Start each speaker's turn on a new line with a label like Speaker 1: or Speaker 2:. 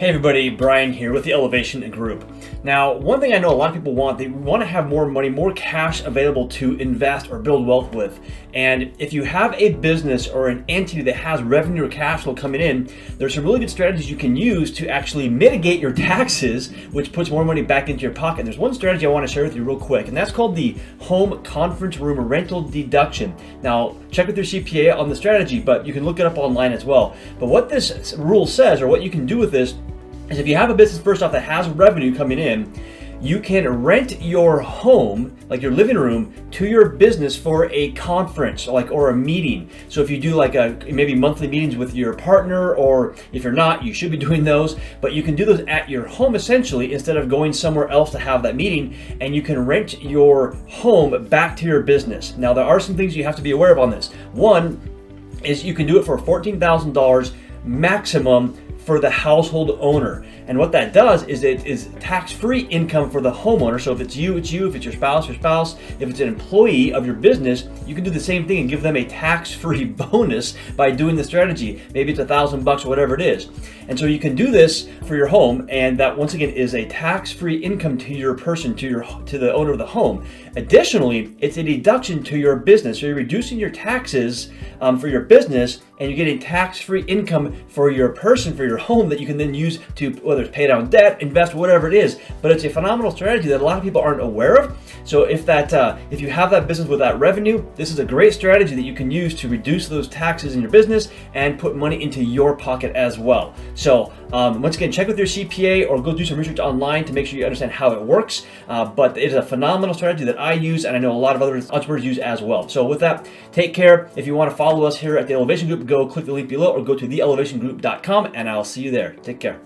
Speaker 1: Hey everybody, Brian here with the Elevation Group. Now, one thing I know a lot of people want, they want to have more money, more cash available to invest or build wealth with. And if you have a business or an entity that has revenue or cash flow coming in, there's some really good strategies you can use to actually mitigate your taxes, which puts more money back into your pocket. There's one strategy I want to share with you real quick, and that's called the home conference room rental deduction. Now, check with your CPA on the strategy, but you can look it up online as well. But what this rule says, or what you can do with this, is if you have a business, first off, that has revenue coming in, you can rent your home, like your living room, to your business for a conference, or a meeting. So if you do maybe monthly meetings with your partner, or if you're not, you should be doing those, but you can do those at your home essentially instead of going somewhere else to have that meeting, and you can rent your home back to your business. Now, there are some things you have to be aware of on this. One is you can do it for $14,000 maximum for the household owner. And what that does is it is tax-free income for the homeowner. So if it's you, it's you. If it's your spouse, if it's an employee of your business, you can do the same thing and give them a tax-free bonus by doing the strategy. Maybe it's $1,000 or whatever it is. And so you can do this for your home, and that once again is a tax-free income to your person, to the owner of the home. Additionally, it's a deduction to your business. So you're reducing your taxes for your business, and you're getting tax-free income for your person, for your home, that you can then use to, whether it's pay down debt, invest, whatever it is. But it's a phenomenal strategy that a lot of people aren't aware of. So if you have that business with that revenue, this is a great strategy that you can use to reduce those taxes in your business and put money into your pocket as well. So once again, check with your CPA or go do some research online to make sure you understand how it works. But it is a phenomenal strategy that I use, and I know a lot of other entrepreneurs use as well. So with that, take care. If you want to follow us here at the Elevation Group, go click the link below or go to theelevationgroup.com, and I'll see you there. Take care.